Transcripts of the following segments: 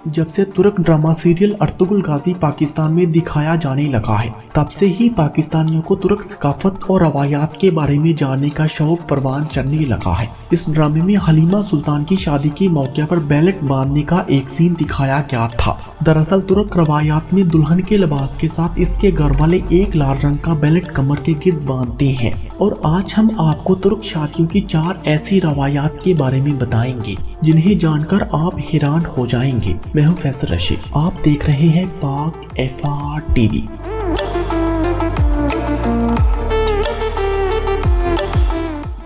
जब से तुर्क ड्रामा सीरियल अर्तुगरुल गाजी पाकिस्तान में दिखाया जाने लगा है, तब से ही पाकिस्तानियों को तुर्क सकाफत और रवायात के बारे में जानने का शौक परवान चढ़ने लगा है। इस ड्रामे में हलीमा सुल्तान की शादी के मौके पर बेलेट बांधने का एक सीन दिखाया गया था। दरअसल तुर्क रवायात में दुल्हन के लिबास के साथ इसके घर वाले एक लाल रंग का बेलेट कमर के गिर्द बांधते हैं। और आज हम आपको तुर्क शादियों की 4 ऐसी रवायात के बारे में बताएंगे जिन्हें जानकर आप हैरान हो जाएंगे। मैं हूं फैसल रशीद, आप देख रहे हैं पाक FR TV।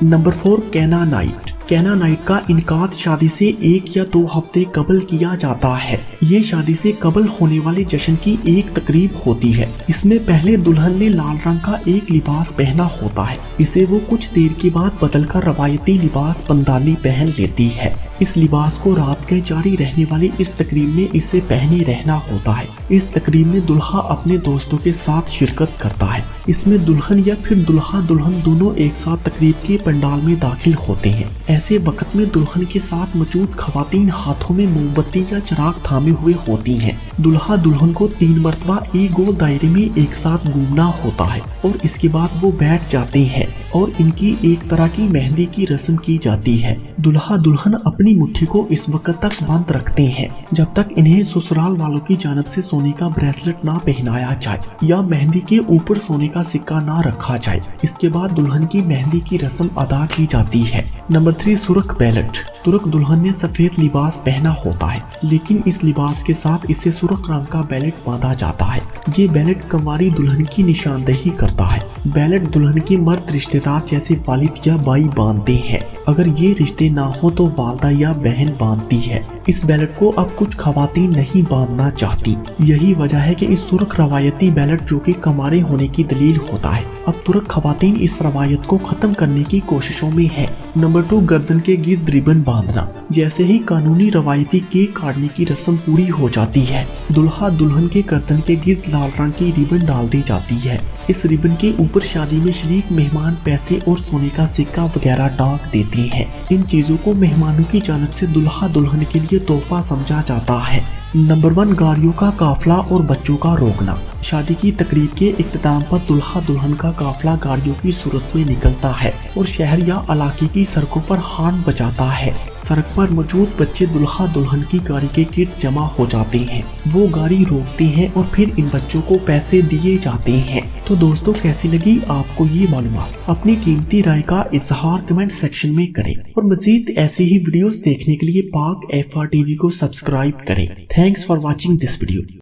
नंबर 4, कैना नाइट। कैना नाइट का इनकाद शादी से 1 या 2 हफ्ते कबल किया जाता है। ये शादी से कबल होने वाले जश्न की एक तकरीब होती है। इसमें पहले दुल्हन ने लाल रंग का एक लिबास पहना होता है। इसे वो कुछ देर के बाद बदलकर रवायती लिबास पंदाली पहन लेती है। इस लिबास को रात के जारी रहने वाली इस तकरीब में इसे पहने रहना होता है। इस तकरीब में दुल्हा अपने दोस्तों के साथ शिरकत करता है। इसमें दुल्हन या फिर दुल्हा दुल्हन दोनों एक साथ तकरीब के पंडाल में दाखिल होते हैं। ऐसे वक्त में दुल्हन के साथ मौजूद खवातीन हाथों में मोमबत्ती या चिराग थामे हुए होती हैं। दुल्हा दुल्हन को 3 मरतबा एक गोल दायरे में एक साथ घूमना होता है और इसके बाद वो बैठ जाते हैं और इनकी एक तरह की मेहंदी की रस्म की जाती है। दुल्हा दुल्हन अपनी मुट्ठी को इस वक्त तक बंद रखते हैं जब तक इन्हें ससुराल वालों की जानब से सोने का ब्रेसलेट ना पहनाया जाए या मेहंदी के ऊपर सोने का सिक्का ना रखा जाए। इसके बाद दुल्हन की मेहंदी की रस्म अदा की जाती है। नंबर 3, सुर्ख बेलेट। तुर्क दुल्हन ने सफेद लिबास पहना होता है, लेकिन इस लिबास के साथ इसे सुर्ख रंग का बेलेट बांधा जाता है। ये बेलेट कंवारी दुल्हन की निशानदेही करता है। बेलेट दुल्हन की मर्द रिश्तेदार जैसे वालिद या बाई बांधते हैं। अगर ये रिश्ते ना हो तो वालदा या बहन बांधती है। इस बेलेट को अब कुछ खवातीन नहीं बांधना चाहती। यही वजह है कि इस तुर्क रवायती बेलेट जो कि कंवारे होने की दलील होता है, अब तुर्क खवातीन इस रवायत को खत्म करने की कोशिशों में है। नंबर 2, गर्दन के गिर्द रिबन बांधना। जैसे ही कानूनी रवायती केक काटने की रस्म पूरी हो जाती है, दुल्हा दुल्हन के गर्दन के गिर्द लाल रंग की रिबन डाल दी जाती है। इस रिबन के ऊपर शादी में शरीक मेहमान पैसे और सोने का सिक्का वगैरह टांग देते हैं। इन चीजों को मेहमानों की जानब से दुल्हा दुल्हन के लिए तोहफा समझा जाता है। नंबर 1, गाड़ियों का काफिला और बच्चों का रोकना। शादी की तकरीब के इख्तिताम पर दुल्हा दुल्हन का काफिला गाड़ियों की सूरत में निकलता है और शहर या इलाके की सड़कों पर हॉर्न बजाता है। सड़क पर मौजूद बच्चे दुल्हा दुल्हन की गाड़ी के गिर्द जमा हो जाते हैं। वो गाड़ी रोकते हैं और फिर इन बच्चों को पैसे दिए जाते हैं। तो दोस्तों, कैसी लगी आपको ये मालूमात? अपनी कीमती राय का इजहार कमेंट सेक्शन में करें और मजीद ऐसी ही वीडियोस देखने के लिए पाक FR TV को सब्सक्राइब करें। Thanks for watching this video.